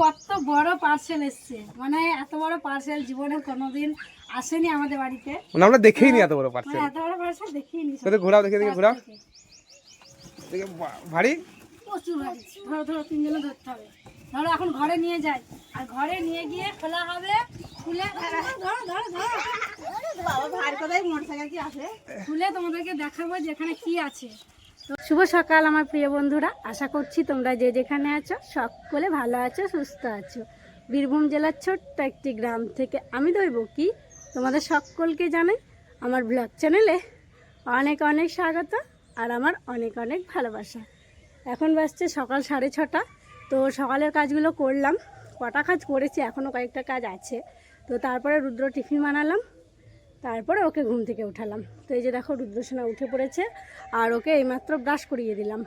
কত বড় পার্সেল এসছে, মানে এত বড় পার্সেল জীবনে কোনোদিন আসেনি আমাদের বাড়িতে। মানে আমরা দেখেই নি এত বড় পার্সেল। এত বড় পার্সেল দেখিনি। তো ঘোরাও, দেখে ঘোরাও, দেখে ভারী, প্রচুর ভারী। ধরো ধরো, তিনজনে ধরতে হবে। ধরো এখন ঘরে নিয়ে যাই, আর ঘরে নিয়ে গিয়ে খোলা হবে, খুলে খুলে তোমাদেরকে দেখাবো যেখানে কি আছে। তো শুভ সকাল আমার প্রিয় বন্ধুরা, আশা করছি তোমরা যে যেখানে আছো সকলে ভালো আছো, সুস্থ আছো। বীরভূম জেলার ছোট্ট একটি গ্রাম থেকে আমি দৈবকী তোমাদের সকলকে জানাই আমার ব্লগ চ্যানেলে অনেক অনেক স্বাগত আর আমার অনেক অনেক ভালোবাসা। এখন বাজছে সকাল 6:30। তো সকালের কাজগুলো করলাম, কটা কাজ করেছি, এখনও কয়েকটা কাজ আছে। তো তারপরে রুদ্র টিফিন বানালাম, তারপরে ওকে ঘুম থেকে উঠালাম। তো এই যে দেখো রুদ্রসোনা উঠে পড়েছে, আর ওকে এইমাত্র ব্রাশ করিয়ে দিলাম।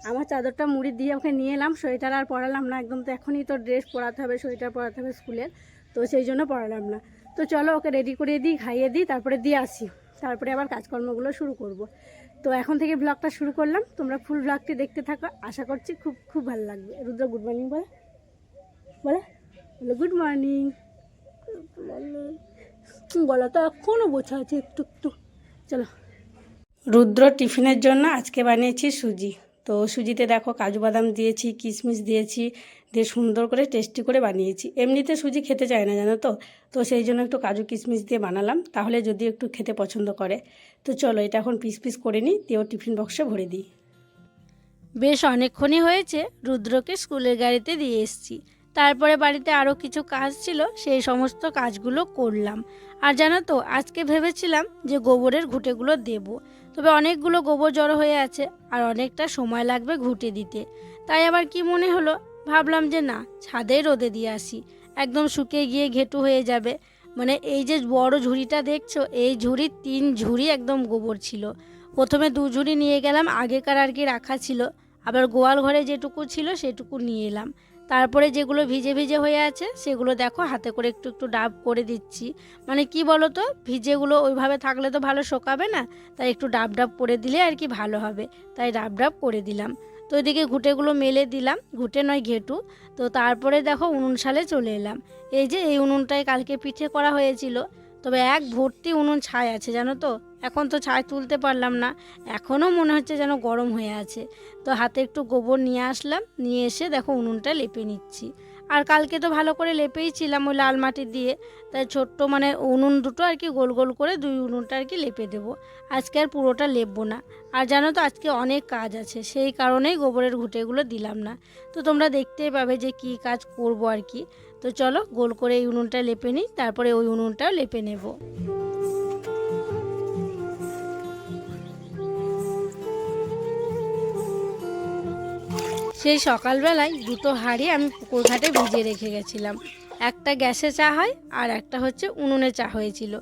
আমার চাদরটা মুড়ি দিয়ে ওকে নিয়ে এলাম, সোয়েটার আর পরালাম না একদম। তো এখনই তো ড্রেস পরাতে হবে, সোয়েটার পরাতে হবে স্কুলের, তো সেই জন্য পরালাম না। তো চলো ওকে রেডি করিয়ে দিই, খাইয়ে দিই, তারপরে দিয়ে আসি, তারপরে আবার কাজকর্মগুলো শুরু করব। তো এখন থেকে ব্লগটা শুরু করলাম, তোমরা ফুল ব্লগটি দেখতে থাকো, আশা করছি খুব খুব ভালো লাগবে। রুদ্র গুড মর্নিং বলে বলে বলে গুড মর্নিং। গলা তো এখনও বোঝা আছে একটু একটু। চলো, রুদ্র টিফিনের জন্য আজকে বানিয়েছি সুজি। তো সুজিতে দেখো কাজু বাদাম দিয়েছি, কিশমিশ দিয়েছি, দিয়ে সুন্দর করে টেস্টি করে বানিয়েছি। এমনিতে সুজি খেতে চায় না জানো তো, তো সেই জন্য একটু কাজু কিশমিশ দিয়ে বানালাম, তাহলে যদি একটু খেতে পছন্দ করে। তো চলো এটা এখন পিস পিস করে নিই, দিয়েও টিফিন বক্সে ভরে দিই। বেশ অনেকক্ষণই হয়েছে রুদ্রকে স্কুলের গাড়িতে দিয়ে এসেছি। তারপরে বাড়িতে আরও কিছু কাজ ছিল, সেই সমস্ত কাজগুলো করলাম। আর জানো তো আজকে ভেবেছিলাম যে গোবরের ঘুঁটেগুলো দেব, তবে অনেকগুলো গোবর জড়ো হয়ে আছে আর অনেকটা সময় লাগবে ঘুঁটে দিতে। তাই আবার কি মনে হলো, ভাবলাম যে না, ছাদে রোদে দিয়ে আসি, একদম শুকিয়ে গিয়ে ঘেঁটু হয়ে যাবে। মানে এই যে বড় ঝুড়িটা দেখছো, এই ঝুড়ির 3 ঝুড়ি একদম গোবর ছিল। প্রথমে 2 ঝুড়ি নিয়ে গেলাম, আগেকার আর কি রাখা ছিল, আবার গোয়াল ঘরে যেটুকু ছিল সেটুকু নিয়ে এলাম। তারপরে যেগুলো ভিজে ভিজে হয়ে আছে সেগুলো দেখো হাতে করে একটু একটু ডাব করে দিচ্ছি। মানে কি বলো তো, ভিজেগুলো ওইভাবে থাকলে তো ভালো শোকাবে না, তাই একটু ডাব ডাব করে দিলে আর কি ভালো হবে, তাই ডাব ডাব করে দিলাম। তো এদিকে ঘুঁটেগুলো মেলে দিলাম, ঘুঁটে নয় ঘেঁটু। তো তারপরে দেখো উনুন শালে চলে এলাম। এই যে এই উনুনটায় কালকে পিঠে করা হয়েছিল, তবে এক ভর্তি উনুন ছাই আছে জানো তো। এখন তো ছাই তুলতে পারলাম না, এখনও মনে হচ্ছে যেন গরম হয়ে আছে। তো হাতে একটু গোবর নিয়ে আসলাম, নিয়ে এসে দেখো উনুনটা লেপে নিচ্ছি। আর কালকে তো ভালো করে লেপেই ছিলাম ওই লাল মাটি দিয়ে, তাই ছোট্ট মানে উনুন দুটো আর কি গোল গোল করে 2 উনুনটা আর কি লেপে দেবো। আজকে আর পুরোটা লেপবো না। আর জানো তো আজকে অনেক কাজ আছে, সেই কারণেই গোবরের ঘুঁটেগুলো দিলাম না। তো তোমরা দেখতেই পাবে যে কি কাজ করব আর কি। তো চলো গোল করে এই উনুনটা লেপে নিই, তারপরে ওই উনুনটাও লেপে নেব। সেই সকালবেলায় 2টো হাঁড়ি আমি পুকুর ঘাটে ভিজিয়ে রেখে গেছিলাম। একটা গ্যাসে চা হয় আর একটা হচ্ছে উনুনে চা হয়েছিল।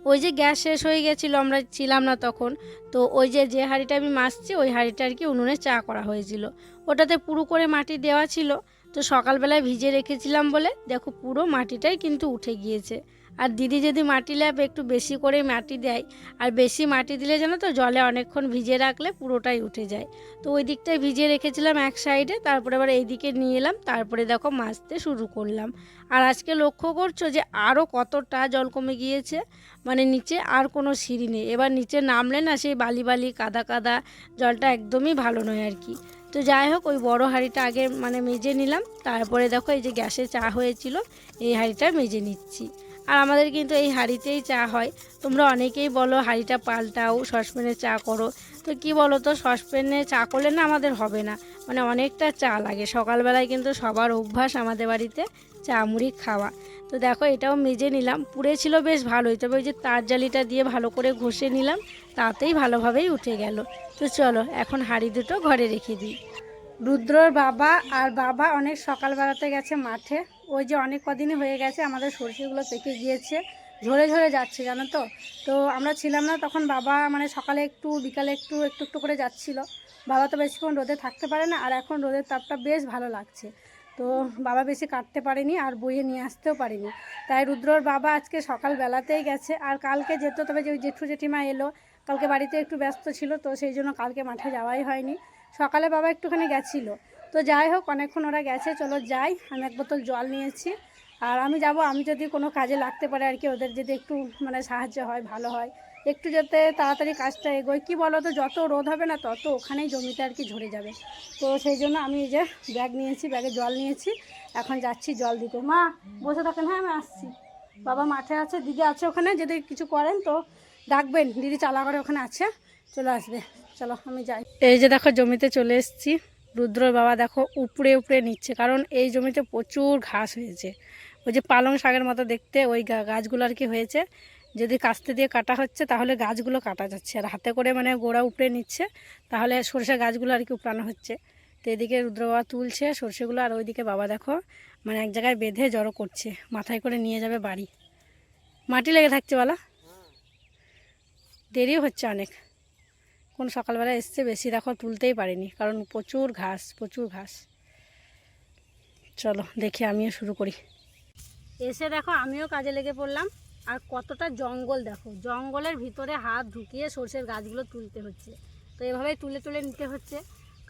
ওই যে গ্যাস শেষ হয়ে গেছিলো, আমরা ছিলাম না তখন, তো ওই যে হাঁড়িটা আমি মাজছি ওই হাঁড়িটা আর কি উনুনে চা করা হয়েছিল। ওটাতে পুরো করে মাটি দেওয়া ছিল। তো সকালবেলায় ভিজে রেখেছিলাম বলে দেখো পুরো মাটিটাই কিন্তু উঠে গিয়েছে। আর দিদি যদি মাটি ল্যাপে একটু বেশি করে মাটি দেয়, আর বেশি মাটি দিলে জানো তো জলে অনেকক্ষণ ভিজে রাখলে পুরোটাই উঠে যায়। তো ওই দিকটায় ভিজিয়ে রেখেছিলাম এক সাইডে, তারপরে আবার এই দিকে নিয়ে এলাম, তারপরে দেখো মাজতে শুরু করলাম। আর আজকে লক্ষ্য করছো যে আরও কতটা জল কমে গিয়েছে, মানে নিচে আর কোনো সিঁড়ি নেই। এবার নিচে নামলে না সেই বালি বালি কাদা কাদা, জলটা একদমই ভালো নয় আর কি। তো যাই হোক ওই বড় হাঁড়িটা আগে মানে মেজে নিলাম, তারপরে দেখো এই যে গ্যাসে চা হয়েছিল এই হাঁড়িটা মেজে নিচ্ছি। আর আমাদের কিন্তু এই হাঁড়িতেই চা হয়। তোমরা অনেকেই বলো হাঁড়িটা পাল্টাও, সসপ্যানে চা করো। তো কি বলো তো, সসপ্যানে চা করলে না আমাদের হবে না, মানে অনেকটা চা লাগে। সকালবেলায় কিন্তু সবার অভ্যাস আমাদের বাড়িতে চা মুড়ি খাওয়া। তো দেখো এটাও মেজে নিলাম, পুড়ে ছিল বেশ ভালোই, তবে ওই যে তার জালিটা দিয়ে ভালো করে ঘষে নিলাম, তাতেই ভালোভাবেই উঠে গেল। তো চলো এখন হাঁড়ি দুটো ঘরে রেখে দিই। রুদ্রর বাবা অনেক সকালবেলাতে গেছে মাঠে। ওই যে অনেক কদিনই হয়ে গেছে আমাদের সরষেগুলো পেকে গিয়েছে, ঝরে ঝরে যাচ্ছে জানো তো। তো আমরা ছিলাম না তখন, বাবা মানে সকালে একটু বিকালে একটু একটু একটু করে যাচ্ছিল। বাবা তো বেশিক্ষণ রোদে থাকতে পারে না, আর এখন রোদের তাপটা বেশ ভালো লাগছে। তো বাবা বেশি কাটতে পারেনি আর বইয়ে নিয়ে আসতেও পারেনি, তাই রুদ্রর বাবা আজকে সকালবেলাতেই গেছে। আর কালকে যেত, তবে যে ওই জেঠু জেঠিমা এলো, কালকে বাড়িতে একটু ব্যস্ত ছিল, তো সেই জন্য কালকে মাঠে যাওয়াই হয়নি। সকালে বাবা একটুখানি গেছিলো, তো যাই হোক, অনেকক্ষণ ওরা গেছে, চলো যাই। আমি এক বোতল জল নিয়েছি, আর আমি যাব, আমি যদি কোনো কাজে লাগতে পারে আর কি, ওদের যদি একটু মানে সাহায্য হয় ভালো হয়, একটু যাতে তাড়াতাড়ি কাজটা এগোয়। কী বলো তো, যত রোদ হবে না তত ওখানেই জমিতে আর কি ঝরে যাবে। তো সেই জন্য আমি এই যে ব্যাগ নিয়েছি, ব্যাগে জল নিয়েছি, এখন যাচ্ছি জল দিতে। মা বসে থাকেন, হ্যাঁ আমি আসছি। বাবা মাঠে আছে, দিদি আছে ওখানে, যদি কিছু করেন তো ডাকবেন, দিদি চালা করে ওখানে আছে, চলে আসবে। চলো আমি যাই। এই যে দেখো জমিতে চলে এসেছি। রুদ্রর বাবা দেখো উপড়ে উপড়ে নিচ্ছে, কারণ এই জমিতে প্রচুর ঘাস হয়েছে, ওই যে পালং শাকের মতো দেখতে ওই গাছগুলো আর কি হয়েছে। যদি কাস্তে দিয়ে কাটা হচ্ছে তাহলে গাছগুলো কাটা যাচ্ছে, আর হাতে করে মানে গোড়া উপড়ে নিচ্ছে, তাহলে সরষে গাছগুলো আর কি উপড়ানো হচ্ছে। তো এদিকে রুদ্র বাবা তুলছে সরষেগুলো, আর ওইদিকে বাবা দেখো মানে এক জায়গায় বেঁধে জড়ো করছে, মাথায় করে নিয়ে যাবে বাড়ি। মাটি লেগে থাকছে বলা, দেরিও হচ্ছে অনেক। কোন সকালবেলা এসছে, বেশি দেখো তুলতেই পারিনি, কারণ প্রচুর ঘাস প্রচুর ঘাস। চলো দেখি আমিও শুরু করি। এসে দেখো আমিও কাজে লেগে পড়লাম, আর কতটা জঙ্গল দেখো, জঙ্গলের ভিতরে হাত ঢুকিয়ে সরষের গাছগুলো তুলতে হচ্ছে। তো এভাবেই তুলে তুলে নিতে হচ্ছে,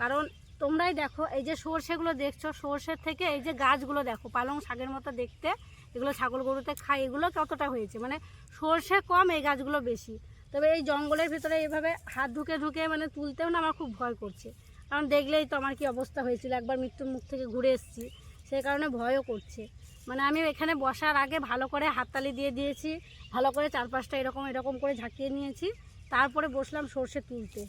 কারণ তোমরাই দেখো এই যে সরষেগুলো দেখছো, সরষের থেকে এই যে গাছগুলো দেখো পালং শাকের মতো দেখতে, এগুলো ছাগল গরুতে খায়, এগুলো কতটা হয়েছে, মানে সরষে কম, এই গাছগুলো বেশি। তবে এই জঙ্গলের ভিতরে এইভাবে হাত ঢুকে ঢুকে মানে তুলতেও না আমার খুব ভয় করছে, কারণ দেখলেই তো আমার কি অবস্থা হয়েছিল, একবার মৃত্যুর মুখ থেকে ঘুরে এসেছি, সেই কারণে ভয়ও করছে। মানে আমি এখানে বসার আগে ভালো করে হাততালি দিয়ে দিয়েছি, ভালো করে চারপাশটা এরকম এরকম করে ঝাঁকিয়ে নিয়েছি, তারপরে বসলাম সরষে তুলতে।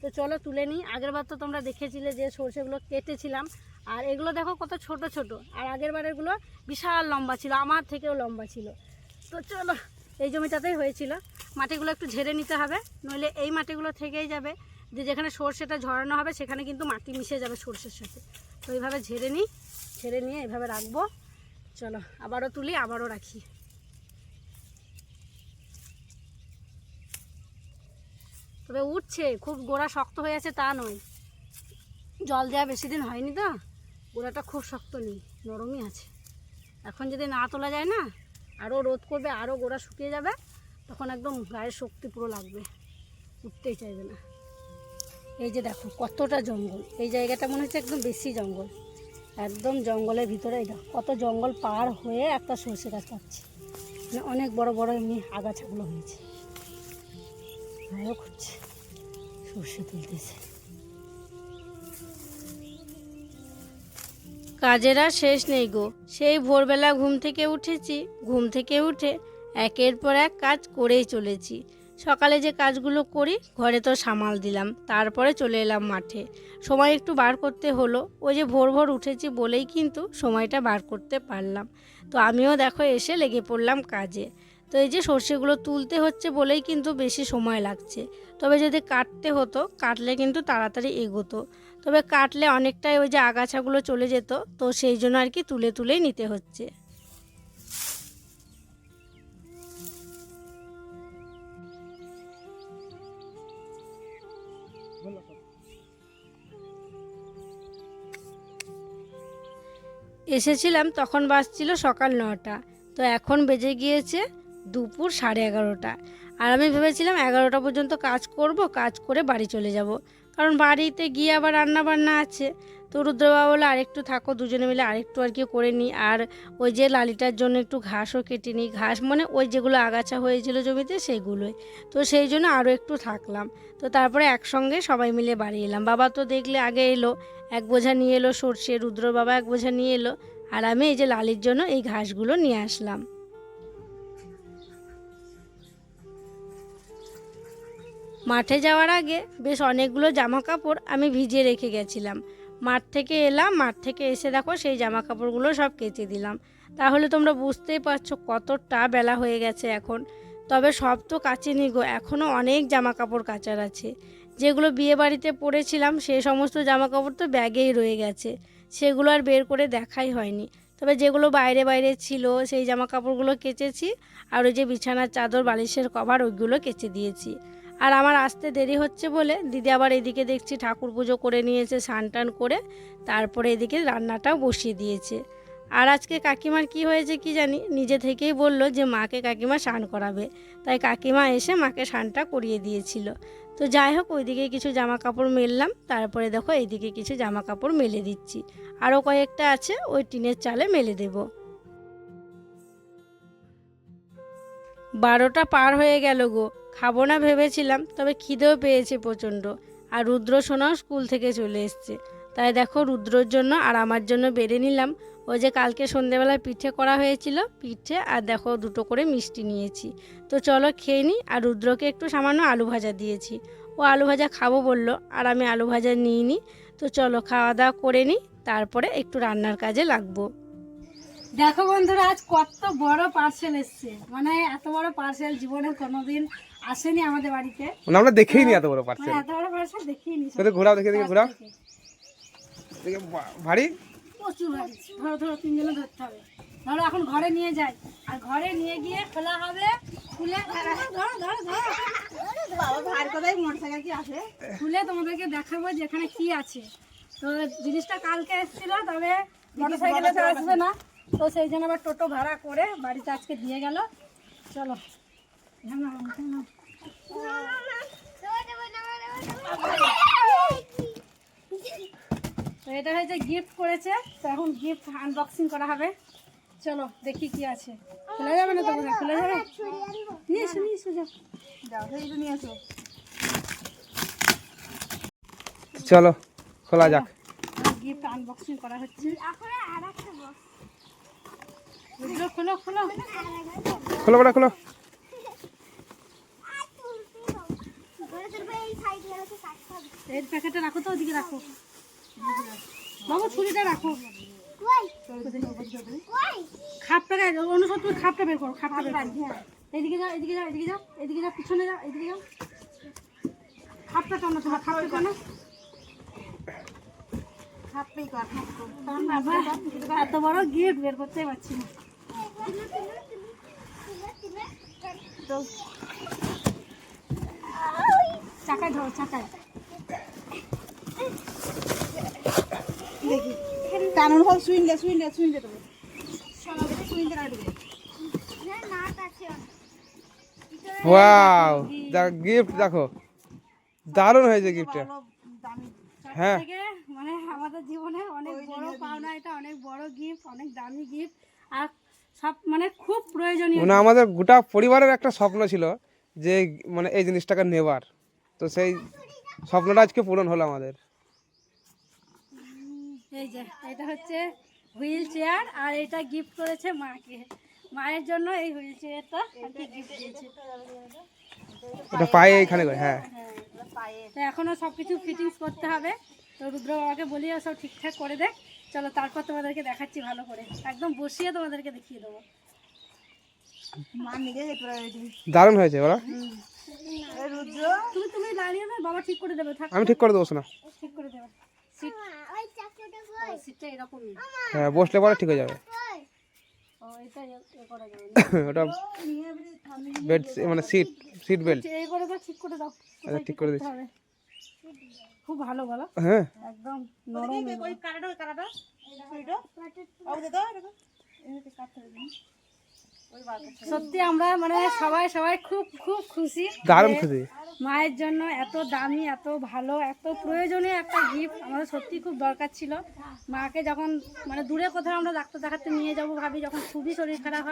তো চলো তুলে নিই। আগেরবার তো তোমরা দেখেছিলে যে সরষেগুলো কেটেছিলাম, আর এগুলো দেখো কত ছোট ছোট, আর আগের বারেরগুলো বিশাল লম্বা ছিল, আমার থেকেও লম্বা ছিল। তো চলো, এই জমিটাতেই হয়েছিল, মাটিগুলো একটু ঝেড়ে নিতে হবে, নইলে এই মাটিগুলো থেকেই যাবে, যে যেখানে সরষেটা ঝরানো হবে সেখানে কিন্তু মাটি মিশে যাবে সরষের সাথে। তো এইভাবে ঝেড়ে নিই, ঝেড়ে নিয়ে এভাবে রাখবো। চলো আবারও তুলি, আবারও রাখি। তবে উঠছে, খুব গোড়া শক্ত হয়ে আছে তা নয়, জল দেওয়া বেশি দিন হয়নি তো, গোড়াটা খুব শক্ত নেই, নরমই আছে। এখন যদি না তোলা যায় না, আরও রোদ করবে, আরও গোড়া শুকিয়ে যাবে, তখন একদম গায়ের শক্তি পুরো লাগবে, উঠতেই চাইবে না। এই যে দেখো কতটা জঙ্গল, এই জায়গাটা মনে হচ্ছে একদম বেশি জঙ্গল, একদম জঙ্গলের ভিতরে। এই দেখো কত জঙ্গল পার হয়ে একটা সরষে গাছ পাচ্ছি, মানে অনেক বড় বড় এমনি আগাছাগুলো হয়েছে। ভাইও করছে, সরষে তুলতেছে। কাজের আর শেষ নেই গো, সেই ভোরবেলা ঘুম থেকে উঠেছি, ঘুম থেকে উঠে একের পর এক কাজ করেই চলেছি। সকালে যে কাজগুলো করি ঘরে তো সামাল দিলাম, তারপরে চলে এলাম মাঠে, সময় একটু বার করতে হলো, ওই যে ভোর ভোর উঠেছি বলেই কিন্তু সময়টা বার করতে পারলাম। তো আমিও দেখো এসে লেগে পড়লাম কাজে। তো এই যে সর্ষেগুলো তুলতে হচ্ছে বলেই কিন্তু বেশি সময় লাগছে, তবে যদি কাটতে হতো, কাটলে কিন্তু তাড়াতাড়ি এগোতো, তবে কাটলে অনেকটাই ওই যে আগাছাগুলো চলে যেত, তো সেই জন্য আর কি তুলে তুলেই নিতে হচ্ছে। এসেছিলাম তখন বাজছিল সকাল 9টা, তো এখন বেজে গিয়েছে দুপুর 11:30। আর আমি ভেবেছিলাম 11টা পর্যন্ত কাজ করব, কাজ করে বাড়ি চলে যাব, কারণ বাড়িতে গিয়ে আবার রান্না বান্না আছে। তো রুদ্রবাবা বলে আরেকটু থাকো, দুজনে মিলে আরেকটু আর কি করে নিই, আর ওই যে লালিটার জন্য একটু ঘাসও কেটে নিই, ঘাস মানে ওই যেগুলো আগাছা হয়েছিল জমিতে সেইগুলোই। তো সেই জন্য আরও একটু থাকলাম। তো তারপরে একসঙ্গে সবাই মিলে বাড়ি এলাম। বাবা তো দেখলে আগে এলো, এক বোঝা নিয়ে এলো সর্ষে, রুদ্র বাবা এক বোঝা নিয়ে এলো, আর আমি এই যে লালির জন্য এই ঘাসগুলো নিয়ে আসলাম। মাঠে যাওয়ার আগে বেশ অনেকগুলো জামা কাপড় আমি ভিজিয়ে রেখে গেছিলাম। মাঠ থেকে এলাম, মাঠ থেকে এসে দেখো সেই জামা কাপড়গুলো সব কেচে দিলাম। তাহলে তোমরা বুঝতেই পারছো কতটা বেলা হয়ে গেছে এখন। তবে সব তো কাচিনি গো, এখনও অনেক জামা কাপড় কাচার আছে। যেগুলো বিয়ে বাড়িতে পরেছিলাম সেই সমস্ত জামা কাপড় তো ব্যাগেই রয়ে গেছে, সেগুলো আর বের করে দেখাই হয়নি। তবে যেগুলো বাইরে বাইরে ছিল সেই জামা কাপড়গুলো কেচেছি, আর ওই যে বিছানার চাদর বালিশের কভার ওইগুলো কেচে দিয়েছি। আর আমার আসতে দেরি হচ্ছে বলে দিদি আবার এদিকে দেখছি ঠাকুর পুজো করে নিয়েছে, স্নান টান করে তারপরে এদিকে রান্নাটাও বসিয়ে দিয়েছে। আর আজকে কাকিমার কি হয়েছে কি জানি, নিজে থেকেই বলল যে মাকে কাকিমা স্নান করাবে, তাই কাকিমা এসে মাকে স্নানটা করিয়ে দিয়েছিল। তো যাই হোক ওইদিকে কিছু জামা কাপড় মেললাম, তারপরে দেখো এইদিকে কিছু জামা কাপড় মেলে দিচ্ছি, আরও কয়েকটা আছে ওই টিনের চালে মেলে দেব। 12টা পার হয়ে গেল গো, খাবো না ভেবেছিলাম, তবে খিদেও পেয়েছে প্রচণ্ড। আর রুদ্র সোনাও স্কুল থেকে চলে এসছে, তাই দেখো রুদ্রর জন্য আর আমার জন্য বেড়ে নিলাম ওই যে কালকে সন্ধেবেলায় পিঠে করা হয়েছিল পিঠে, আর দেখো 2টো করে মিষ্টি নিয়েছি। তো চলো খেয়ে নিই। আর রুদ্রকে একটু সামান্য আলু ভাজা দিয়েছি, ও আলু ভাজা খাবো বললো, আর আমি আলু ভাজা নিইনি। তো চলো খাওয়া দাওয়া করে নিই, তারপরে একটু রান্নার কাজে লাগবো। দেখো বন্ধুরা, আজ কত বড় পার্সেল এসছে, মানে এত বড় পার্সেল জীবনে কোনোদিন আসেনি আমাদের বাড়িতে। মানে আমরা দেখেই নি এত বড় পার্সেল, এত বড় পার্সেল দেখিনি। ঘোরাও, দেখে ঘোরাও, ভারী প্রচুর ভারী। ধরো ধরো, 3 জনে ধরতে হবে। ধরো এখন ঘরে নিয়ে যাই, আর ঘরে নিয়ে গিয়ে খোলা হবে, খুলে খুলে তোমাদেরকে দেখাবো যেখানে কি আছে। তো জিনিসটা কালকে এসেছিল, তবে মোটরসাইকেলে তো আসবে না, তো সেই জন্য আবার টোটো ভাড়া করে বাড়িতে আজকে দিয়ে গেল। চলো তো এটা হচ্ছে গিফট করেছে, তো এখন গিফট আনবক্সিং করা হবে। চলো দেখি কি আছে। খুলে যাবে না তো? খুলে যাবে, নিয়ে এসো নিয়ে এসো, যাও নিয়ে এসো। চলো খোলা যাক। গিফট আনবক্সিং করা হচ্ছে। খোলো খোলো খোলো বড় খোলো। এর প্যাকেটটা রাখো তো, ওদিকে রাখো বাবু, ছুরিটা রাখো। খাপটা অনুসর, তুমি খাপটা বের করো, খাপটা বের করো। এদিকে যাও এদিকে যাও এদিকে যাও এদিকে যাও, পিছনে যাও এদিকে যাও। খাপটা টানো, তোমার খাপটা টানো। এত বড় গিফট বের করতে পারছি না। চাকায় ধরো, চাকায় দেখি টানুন হোক, সুইনলে সুইনলে সুইনলে দেবো, সুইনলে না দেবো। ওয়াও, গিফট দেখো, দারুণ হয়েছে গিফটটা। হ্যাঁ, মানে আমাদের জীবনে অনেক বড় পাওনা, এটা অনেক বড় গিফট, অনেক দামি গিফট, আর সব মানে খুব প্রয়োজনীয়। মানে আমাদের গোটা পরিবারের একটা স্বপ্ন ছিল যে মানে এই জিনিসটাকে নেবার, তো সেই স্বপ্নটা আজকে পূরণ হলো আমাদের। এই যে এটা হচ্ছে হুইল চেয়ার, আর এটা গিফট করেছে মাকে, মায়ের জন্য এই হুইল চেয়ারটা গিফট দিয়েছে। এটা পায়ে এইখানে করে, হ্যাঁ। তো এখনো সব কিছু ফিটিংস করতে হবে, তো রুদ্র বাবাকে বলিও সব ঠিকঠাক করে দেখ। চলো তারপর তোমাদেরকে দেখাচ্ছি ভালো করে, একদম বসিয়ে তোমাদেরকে দেখিয়ে দেবো। দারুণ হয়েছে ওরা। তুমি তুমি দাঁড়িয়ে না, বাবা ঠিক করে দেবে, থাক। আমি ঠিক করে দেবো না, ঠিক করে দেবে। সিটটা এরকমই, হ্যাঁ, বসলে পরে ঠিক হয়ে যাবে। ও এটা করা যাবে ওটা বেড মানে সিট, সিট বেল্ট। এই করে দাও, ঠিক করে দাও। আচ্ছা, ঠিক করে দিচ্ছি। খুব ভালো বলো, হ্যাঁ, একদম নরম। ওই কাটাটা ওই কাটাটা ওইটা ও দে দাও, এটা এমনিতে কাটতে হবে। সত্যি আমরা মানে সবাই সবাই খুব খুব খুশি, দারুণ খুশি। মায়ের জন্য এত দামি, এত ভালো, এত প্রয়োজনীয় একটা গিফট আমাদের সত্যি খুব দরকার ছিল। মাকে যখন মানে দূরে কোথাও আমরা ডাক্তার দেখাতে নিয়ে যাব ভাবি, যখন খুবই শরীর খারাপ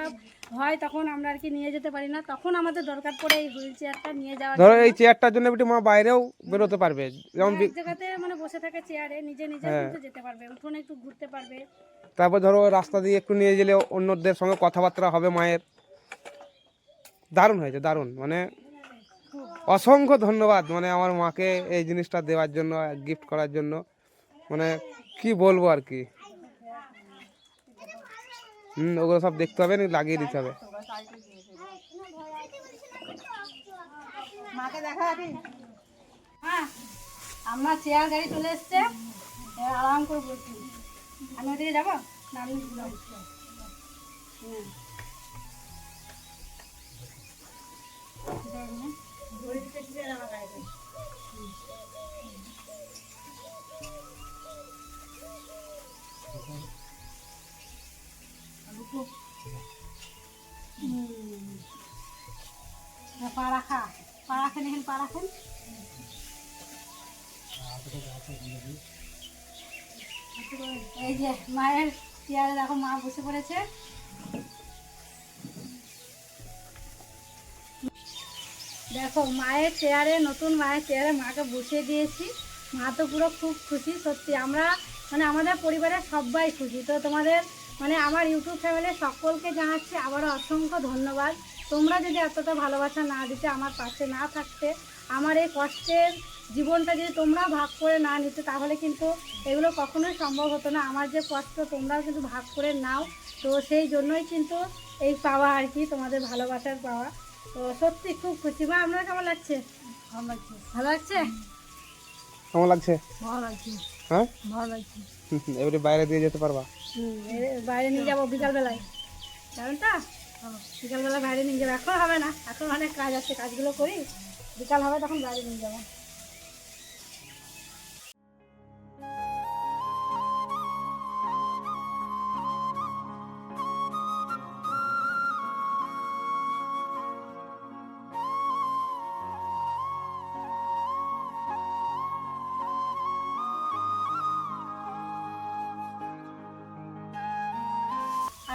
হয় তখন আমরা আর কি নিয়ে যেতে পারি না, তখন আমাদের দরকার পড়ে এই হুইল চেয়ারটা নিয়ে যাওয়ার। ধরো এই চেয়ারটার জন্য বিটি মা বাইরেও বেরোতে পারবে, যেমন এক জায়গাতে মানে বসে থাকে চেয়ারে, নিজে নিজে কিন্তু যেতে পারবে, উঠোনে একটু ঘুরতে পারবে। তারপর ধরো রাস্তা দিয়ে একটু নিয়ে গেলে অন্যদের সঙ্গে কথাবার্তা হবে মায়ের। দারুণ হয়েছে, দারুণ, মানে অসংখ্য ধন্যবাদ মানে আমার মাকে এই জিনিসটা দেওয়ার জন্য, গিফট করার জন্য, মানে কি বলবো আর কি। ওগুলো সব দেখতে হবে, লাগিয়ে দিতে হবে। হ্যাঁ, আমরা চেয়ার গাড়ি চলে এসছে, আরাম করে বসছি। আমি ওদিকে যাবো না, আমি পা রাখা, পা রাখেন, এখানে পা রাখেন। এই যে মায়ের চেয়ারে দেখো মা বসে পড়েছে। দেখো মায়ের চেয়ারে, নতুন মায়ের চেয়ারে মাকে বসিয়ে দিয়েছি। মা তো পুরো খুব খুশি, সত্যি আমরা মানে আমাদের পরিবারের সবাই খুশি। তো তোমাদের মানে আমার ইউটিউব ফ্যামিলির সকলকে জানাচ্ছি আবারও অসংখ্য ধন্যবাদ। তোমরা যদি এতটা ভালোবাসা না দিতে, আমার পাশে না থাকতে, আমার এই কষ্টের জীবনটা যদি তোমরা ভাগ করে না নিতে, তাহলে কিন্তু এগুলো কখনোই সম্ভব হতো না। আমার যে কষ্ট তোমরাও কিন্তু ভাগ করে নাও, তো সেই জন্যই কিন্তু এই পাওয়া আর কি, তোমাদের ভালোবাসার পাওয়া। তো সত্যি খুব খুশি। মা আপনার কেমন লাগছে? ভালো লাগছে। ভালো লাগছে? কেমন লাগছে? ভালো লাগছে। হ্যাঁ, ভালো লাগছে। এবারে বাইরে দিয়ে যেতে পারবা? বাইরে নিয়ে যাবো বিকালবেলায়, জানেন তো? বিকালবেলা বাইরে নিয়ে যাবো। এখন হবে না, এখন অনেক কাজ আছে, কাজগুলো করি, বিকাল হবে তখন বাইরে নিয়ে যাবো।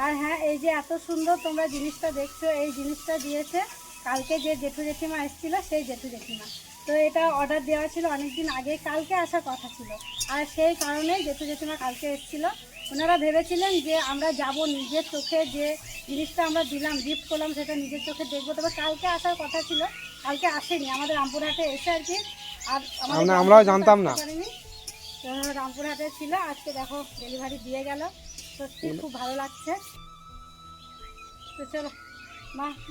আর হ্যাঁ, এই যে এত সুন্দর তোমরা জিনিসটা দেখছো, এই জিনিসটা দিয়েছে কালকে যে জেঠু জেঠিমা এসেছিল, সেই জেঠু জেঠিমা। তো এটা অর্ডার দেওয়া ছিল অনেক দিন আগে, কালকে আসার কথা ছিল। আর সেই কারণে জেঠু জেঠিমা কালকে এসেছিল। ওনারা ভেবেছিলেন যে আমরা যাব, নিজের চোখে যে জিনিসটা আমরা দিলাম, গিফট করলাম, সেটা নিজের চোখে দেখবো। তবে কালকে আসার কথা ছিল, কালকে আসেনি। আমাদের রামপুরহাটে এসে আর কি, আর আমরাও জানতাম না। তো রামপুরহাটে ছিল, আজকে দেখো ডেলিভারি দিয়ে গেল। সত্যি খুব ভালো লাগছে। তো চলো,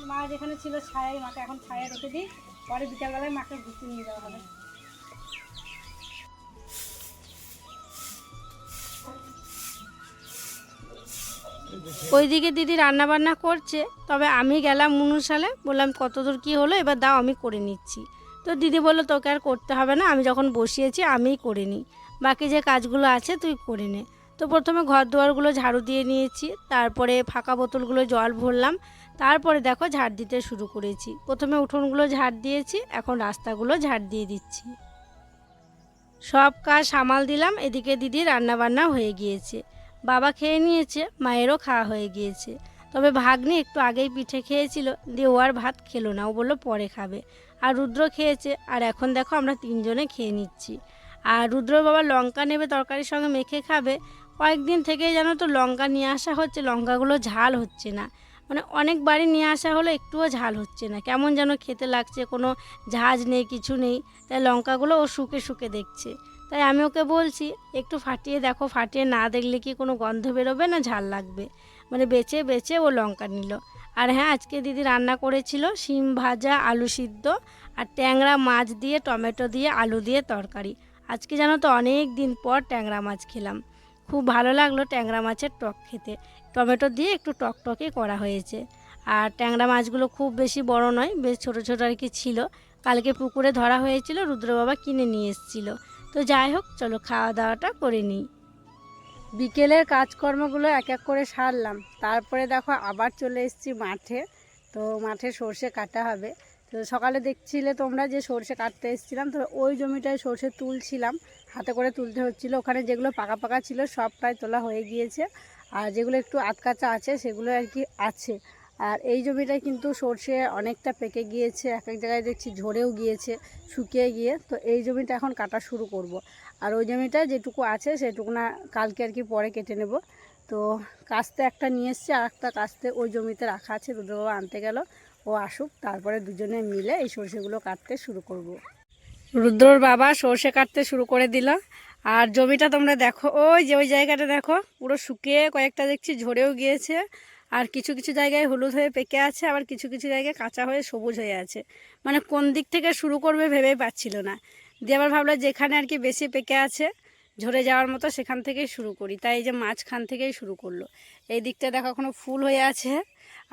মা যেখানে ছিল ছায়ায়, মাকে এখন ছায়া রেখে দিই, পরে বিকালবেলায় মাকে ঘুরতে নিয়ে যাওয়া হবে। ওইদিকে দিদি রান্না বান্না করছে, তবে আমি গেলাম মুনুসালে, বললাম কতদূর কি হলো, এবার দাও আমি করে নিচ্ছি। তো দিদি বললো তোকে আর করতে হবে না, আমি যখন বসিয়েছি আমিই করে নিই, বাকি যে কাজগুলো আছে তুই করে নে। তো প্রথমে ঘর দুয়ারগুলো ঝাড়ু দিয়ে নিয়েছি, তারপরে ফাঁকা বোতলগুলো জল ভরলাম, তারপরে দেখো ঝাড় দিতে শুরু করেছি। প্রথমে উঠোনগুলো ঝাড় দিয়েছি, এখন রাস্তাগুলো ঝাড় দিয়ে দিচ্ছি। সব কাজ সামাল দিলাম। এদিকে দিদি রান্না বান্না হয়ে গিয়েছে, বাবা খেয়ে নিয়েছে, মায়েরও খাওয়া হয়ে গিয়েছে। তবে ভাগ্নি একটু আগেই পিঠে খেয়েছিল, দিয়ে ও আর ভাত খেলো না, ও বললো পরে খাবে। আর রুদ্র খেয়েছে, আর এখন দেখো আমরা তিনজনে খেয়ে নিচ্ছি। আর রুদ্রর বাবা লঙ্কা নেবে, তরকারির সঙ্গে মেখে খাবে। কয়েকদিন থেকেই জানো তো লঙ্কা নিয়ে আসা হচ্ছে, লঙ্কাগুলো ঝাল হচ্ছে না, মানে অনেকবারই নিয়ে আসা হলো, একটুও ঝাল হচ্ছে না, কেমন যেন খেতে লাগছে, কোনো ঝাঁজ নেই, কিছু নেই। তাই লঙ্কাগুলো ও শুকে শুকে দেখছে। তাই আমি ওকে বলছি একটু ফাটিয়ে দেখো, ফাটিয়ে না দেখলে কি কোনো গন্ধ বেরোবে না ঝাল লাগবে, মানে বেছে বেছে ও লঙ্কা নিল। আর হ্যাঁ, আজকে দিদি রান্না করেছিল শিম ভাজা, আলু সিদ্ধ, আর ট্যাংরা মাছ দিয়ে, টমেটো দিয়ে, আলু দিয়ে তরকারি। আজকে জানো তো অনেক দিন পর ট্যাংরা মাছ খেলাম, খুব ভালো লাগলো ট্যাংরা মাছের টক খেতে। টমেটো দিয়ে একটু টকটকে করা হয়েছে। আর ট্যাংরা মাছগুলো খুব বেশি বড় নয়, বেশ ছোট ছোট আর কি ছিল, কালকে পুকুরে ধরা হয়েছিল, রুদ্র বাবা কিনে নিয়ে এসেছিলো। তো যাই হোক, চলো খাওয়া দাওয়াটা করে নিই। বিকেলের কাজকর্মগুলো এক এক করে সারলাম, তারপরে দেখো আবার চলে এসেছি মাঠে। তো মাঠে সর্ষে কাটা হবে। তো সকালে দেখছিলে তোমরা যে সর্ষে কাটতে এসেছিলাম, তো ওই জমিটায় সর্ষে তুলছিলাম, হাতে করে তুলতে হচ্ছিলো। ওখানে যেগুলো পাকা পাকা ছিল সব প্রায় তোলা হয়ে গিয়েছে, আর যেগুলো একটু আধকাচা আছে সেগুলো আর কি আছে। আর এই জমিটায় কিন্তু সর্ষে অনেকটা পেকে গিয়েছে, এক এক জায়গায় দেখছি ঝরেও গিয়েছে, শুকিয়ে গিয়ে। তো এই জমিটা এখন কাটা শুরু করব। আর ওই জমিটা যেটুকু আছে সেটুকু না কালকে আর কি পরে কেটে নেব। তো কাস্তে একটা নিয়ে এসছে, আর একটা কাস্তে ওই জমিতে রাখা আছে, রুদ্রবাবা আনতে গেল, ও আসুক, তারপরে দুজনে মিলে এই সর্ষেগুলো কাটতে শুরু করব। রুদ্রর বাবা সর্ষে কাটতে শুরু করে দিল। আর জমিটা তোমরা দেখো, ওই যে ওই জায়গাটা দেখো পুরো শুকিয়ে কয়েকটা দেখছি ঝরেও গিয়েছে, আর কিছু কিছু জায়গায় হলুদ হয়ে পেকে আছে, আবার কিছু কিছু জায়গায় কাঁচা হয়ে সবুজ হয়ে আছে, মানে কোন দিক থেকে শুরু করবে ভেবেই পাচ্ছিল না। দিয়ে আবার ভাবলো যেখানে আর কি বেশি পেকে আছে, ঝরে যাওয়ার মতো, সেখান থেকেই শুরু করি। তাই এই যে মাঝখান থেকেই শুরু করলো। এই দিকটা দেখো এখনো ফুল হয়ে আছে,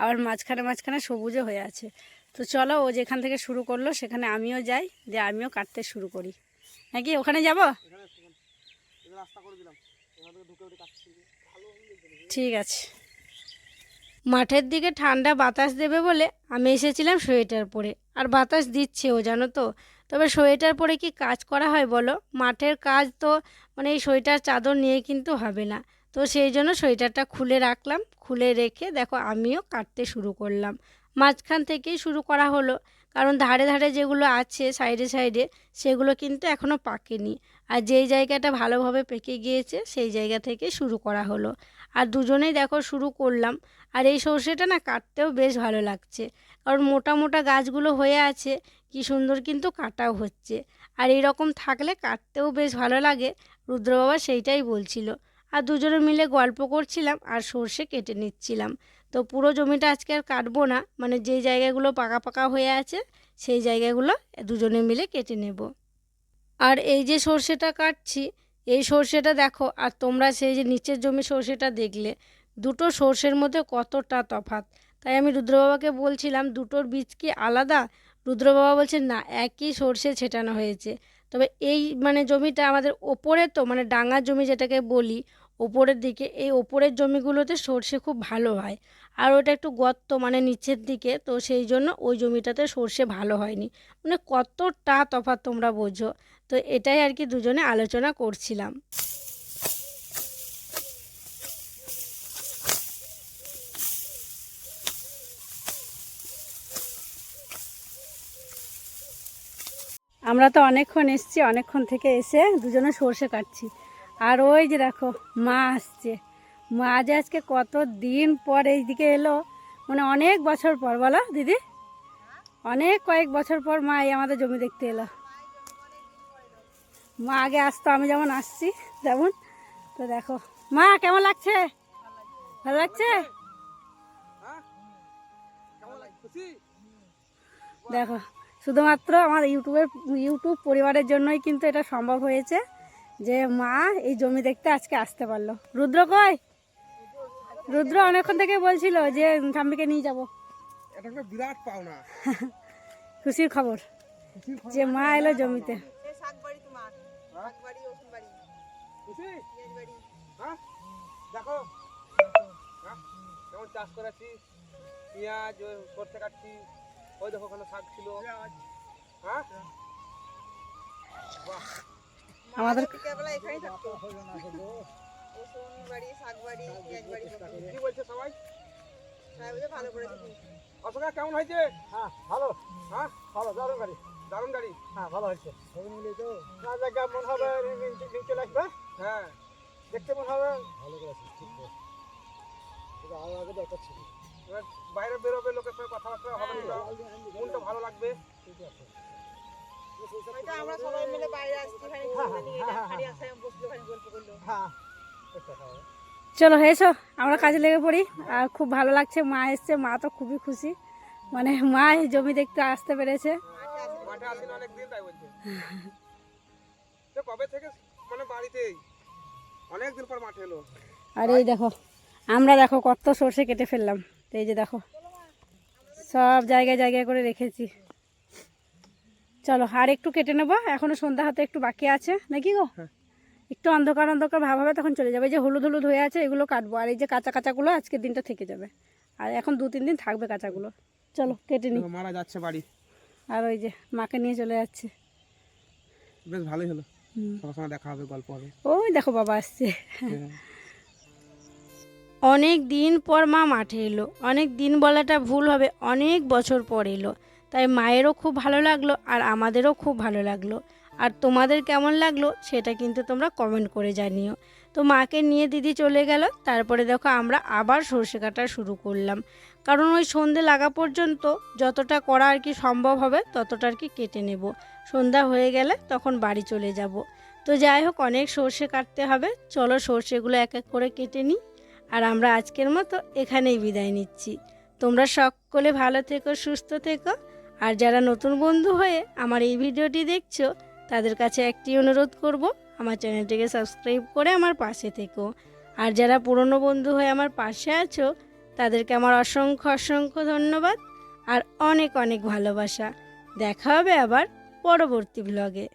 আবার মাঝখানে মাঝখানে সবুজও হয়ে আছে। তো চলো, ও যেখান থেকে শুরু করলো সেখানে আমিও যাই, দিয়ে আমিও কাটতে শুরু করি, নাকি ওখানে যাব? ঠিক আছে। মাঠের দিকে ঠান্ডা বাতাস দেবে বলে আমি এসেছিলাম সোয়েটার পরে, আর বাতাস দিচ্ছেও জানো তো। তবে সোয়েটার পরে কি কাজ করা হয় বলো? মাঠের কাজ তো মানে এই সোয়েটার চাদর নিয়ে কিন্তু হবে না। তো সেই জন্য সোয়েটারটা খুলে রাখলাম, খুলে রেখে দেখো আমিও কাটতে শুরু করলাম। মাঝখান থেকেই শুরু করা হলো, কারণ ধারে ধারে যেগুলো আছে সাইডে সাইডে সেগুলো কিন্তু এখনও পাকেনি। আর যেই জায়গাটা ভালোভাবে পেকে গিয়েছে সেই জায়গা থেকে শুরু করা হলো। আর দুজনেই দেখো শুরু করলাম। আর এই সর্ষেটা না কাটতেও বেশ ভালো লাগছে, কারণ মোটা মোটা গাছগুলো হয়ে আছে, কি সুন্দর কিন্তু কাটাও হচ্ছে। আর এই রকম থাকলে কাটতেও বেশ ভালো লাগে, রুদ্র বাবা সেইটাই বলছিল। আর দুজনে মিলে গল্প করছিলাম আর সর্ষে কেটে নিচ্ছিলাম। তো পুরো জমিটা আজকে আর কাটবো না, মানে যেই জায়গাগুলো পাকা পাকা হয়ে আছে সেই জায়গাগুলো দুজনে মিলে কেটে নেব। আর এই যে সর্ষেটা কাটছি, এই সর্ষেটা দেখো, আর তোমরা সেই যে নিচের জমি সর্ষেটা দেখলে, দুটো সর্ষের মধ্যে কতটা তফাৎ। তাই আমি রুদ্র বাবাকে বলছিলাম দুটোর বীজ কি আলাদা? রুদ্র বাবা বলছে না, একই সর্ষে ছেটানো হয়েছে। তবে এই মানে জমিটা আমাদের ওপরে, তো মানে ডাঙার জমি যেটাকে বলি, ওপরের দিকে, এই ওপরের জমিগুলোতে সর্ষে খুব ভালো হয়। আর ওটা একটু গর্ত মানে নিচের দিকে, তো সেই জন্য ওই জমিটাতে সর্ষে ভালো হয়নি। মানে কতটা তফাৎ তোমরা বোঝো। তো এটাই আর কি দুজনে আলোচনা করছিলাম। আমরা তো অনেকক্ষণ এসছি, অনেকক্ষণ থেকে এসে দুজনে সর্ষে কাটছি। আর ওই যে দেখো মা আসছে। মা যে আজকে কত দিন পর এই দিকে এলো, মানে অনেক বছর পর, বলো দিদি, অনেক কয়েক বছর পর মা এই আমাদের জমি দেখতে এলো। মা আগে আসতো, আমি যেমন আসছি তেমন। তো দেখো মা কেমন লাগছে? ভালো লাগছে? দেখো শুধুমাত্র আমার ইউটিউব পরিবারের জন্যই কিন্তু এটা সম্ভব হয়েছে, যে মা এই জমি দেখতে আজকে আসতে পারলো। রুদ্র কই? রুদ্র অনেকক্ষণ থেকে বলছিল যে ঠাম্মিকে নিয়ে যাবো। এটা একটা বিরাট পাওনা। খুশির খবর যে মা এলো জমিতে। দেখো কেমন চাষ করেছি, পেঁয়াজ সরষে কাটছি, ওই দেখো ওখানে শাক ছিল। হ্যাঁ আমাদের কি বলছে সবাই? অশোকা কেমন হয়েছে? হ্যাঁ ভালো। হ্যাঁ ভালো, দারুণ গাড়ি, দারুণ গাড়ি। হ্যাঁ ভালো হয়েছে। না জায়গা মনে হবে নিচে লাগবে। হ্যাঁ দেখতে মনে হবে ভালো করেছে, ঠিক আছে। আরো আগে দরকার ছিল, বাইরে বেরোবে, লোকের সঙ্গে কথাবার্তা হবে, মনটা ভালো লাগবে। ঠিক আছে, আমরা সবাই মিলে বাইরে আসছি, চলো এসো আমরা কাজে লেগে পড়ি। আর খুব ভালো লাগছে, মা এসছে, মা তো খুবই খুশি, মানে মা এই জমি দেখতে আসতে পেরেছে। কবে থেকে মানে বাড়িতেই অনেকদিন পর মাঠে এলো। আর এই দেখো আমরা দেখো কত সর্ষে কেটে ফেললাম। তো এই যে দেখো সব জায়গায় জায়গায় করে রেখেছি। চলো আর একটু কেটে নেবো, এখনো সন্ধ্যা হাতে একটু বাকি আছে নাকি গো? একটু অন্ধকার অন্ধকার ভাব হবে, তখন চলে যাবে। এই যে হলুদ হলুদ হয়ে আছে এগুলো কাটবো, আর এই যে কাঁচা কাঁচাগুলো আজকের দিনটা থেকে যাবে, আর এখন 2-3 দিন থাকবে কাঁচাগুলো। চলো কেটে নি। মারা যাচ্ছে বাড়ি, আর ওই যে মাকে নিয়ে চলে যাচ্ছে। বেশ ভালোই হলো, সবার সঙ্গে দেখা হবে, গল্প হবে। ওই দেখো বাবা আসছে। অনেক দিন পর মা মাঠে এলো, অনেক দিন বলাটা ভুল হবে, অনেক বছর পর এলো। তাই মায়েরও খুব ভালো লাগলো আর আমাদেরও খুব ভালো লাগলো। আর তোমাদের কেমন লাগলো সেটা কিন্তু তোমরা কমেন্ট করে জানিও। তো মাকে নিয়ে দিদি চলে গেল, তারপরে দেখো আমরা আবার সর্ষে কাটা শুরু করলাম, কারণ ওই সন্ধে লাগা পর্যন্ত যতটা করা আর কি সম্ভব হবে ততটা আর কি কেটে নেব। সন্ধ্যা হয়ে গেলে তখন বাড়ি চলে যাব। তো যাই হোক অনেক সর্ষে কাটতে হবে, চলো সর্ষেগুলো এক এক করে কেটে নিই। আর আমরা আজকের মতো এখানেই বিদায় নিচ্ছি। তোমরা সকলে ভালো থেকো, সুস্থ থেকো। আর যারা নতুন বন্ধু হয়ে আমার এই ভিডিওটি দেখছো তাদের কাছে একটি অনুরোধ করব, আমার চ্যানেলটিকে সাবস্ক্রাইব করে আমার পাশে থেকো। আর যারা পুরনো বন্ধু হয়ে আমার পাশে আছো তাদেরকে আমার অসংখ্য অসংখ্য ধন্যবাদ আর অনেক অনেক ভালোবাসা। দেখা হবে আবার পরবর্তী ব্লগে।